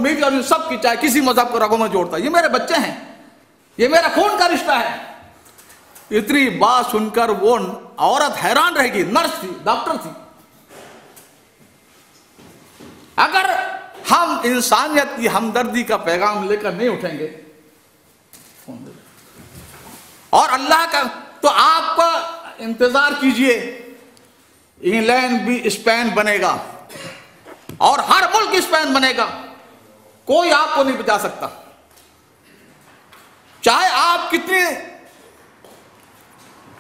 तबलीगी और सबकी, चाहे किसी मजहब को रगों में जोड़ता, ये मेरे बच्चे हैं, ये मेरा खून का रिश्ता है। इतनी बात सुनकर वो औरत हैरान रहेगी। नर्स थी, डॉक्टर थी। अगर हम इंसानियत की हमदर्दी का पैगाम लेकर नहीं उठेंगे और अल्लाह का, तो आप इंतजार कीजिए, इंग्लैंड भी स्पेन बनेगा और हर मुल्क स्पेन बनेगा, कोई आपको नहीं बचा सकता। चाहे आप कितनी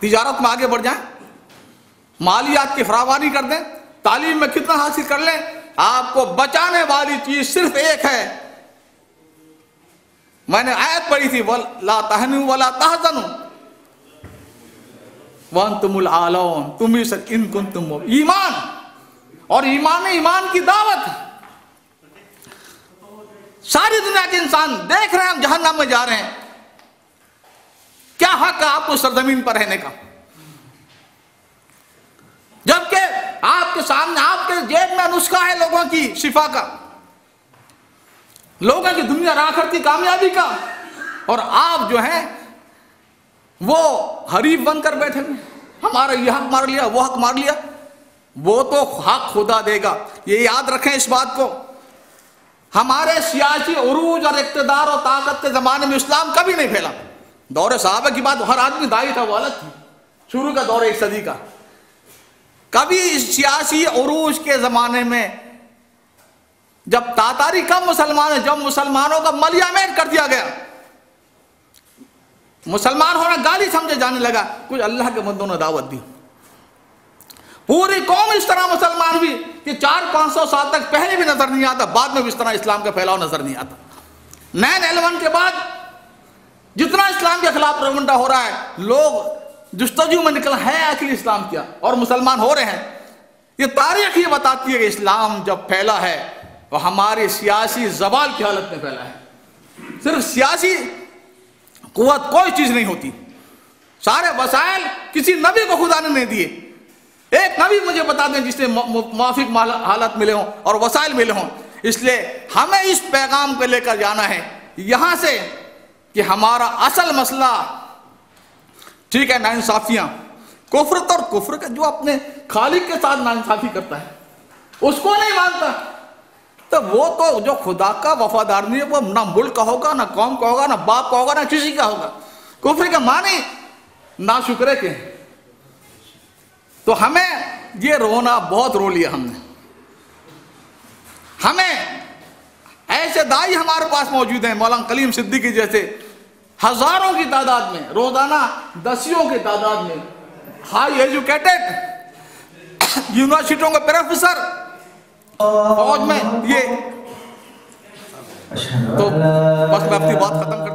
तिजारत में आगे बढ़ जाएं, मालियात की फरावानी कर दें, तालीम में कितना हासिल कर लें, आपको बचाने वाली चीज सिर्फ एक है। मैंने आयत पढ़ी थी, वला तहनु वला तहज़नु व अंतुमुल आलौन, तुम ही इन कुंतुम ईमान, और ईमान की दावत। सारी दुनिया के इंसान देख रहे हैं हम जहन्नम में जा रहे हैं, क्या हक है आपको सरजमीन पर रहने का? जबकि आपके सामने, आपके जेब में नुस्खा है लोगों की शिफा का, लोगों की दुनिया आखिरत की कामयाबी का, और आप जो हैं वो हरीफ बनकर बैठे हुए, हमारा ये हक मार लिया, वो हक मार लिया। वो तो हक खुदा देगा, ये याद रखें इस बात को। हमारे सियासी उरूज और इक़्तिदार और ताकत के जमाने में इस्लाम कभी नहीं फैला। दौरे सहाबा की बात, हर आदमी दाई था, वो अलग थी, शुरू का दौरे 1 सदी का। कभी इस सियासी उरूज के जमाने में जब तातारी कम मुसलमान है, जब मुसलमानों का मलियामेट कर दिया गया, मुसलमान होना गाली समझे जाने लगा, कुछ अल्लाह के बंदों ने दावत दी, पूरी कौम इस तरह मुसलमान हुई कि 400-500 साल तक पहले भी नजर नहीं आता, बाद में भी इस तरह इस्लाम का फैलाव नजर नहीं आता। 9/11 के बाद जितना इस्लाम के खिलाफ प्रवंडा हो रहा है, लोग जुस्तजू में निकल है आखिर इस्लाम क्या, और मुसलमान हो रहे हैं। ये तारीख ये बताती है कि इस्लाम जब फैला है तो हमारी सियासी जवाल की हालत में फैला है। सिर्फ सियासी कुव्वत कोई चीज नहीं होती, सारे वसाइल किसी नबी को खुदा ने नहीं दिए। एक नबी मुझे बता दें जिससे मुवाफिक हालत मिले हों और वसाइल मिले हों। इसलिए हमें इस पैगाम को लेकर जाना है यहां से कि हमारा असल मसला, ठीक है, नाइंसाफियां, कुफ्र और कुफ्र का जो अपने खालिक के साथ नाइंसाफी करता है उसको नहीं मानता, तो वो तो जो खुदा का वफादार नहीं है, वो ना मुल्क का होगा, ना कौम का होगा, ना बाप का होगा, ना किसी का होगा। कुफ्र के माने ना शुक्र के। तो हमें ये रोना बहुत रो लिया हमने। हमें ऐसे दाई हमारे पास मौजूद हैं, मौलाना कलीम सिद्दीकी जैसे, हजारों की तादाद में, रोजाना दसियों की तादाद में, हाई एजुकेटेड, यूनिवर्सिटियों के प्रोफेसर, फौज में, ये तो बस मैं अपनी बात खत्म कर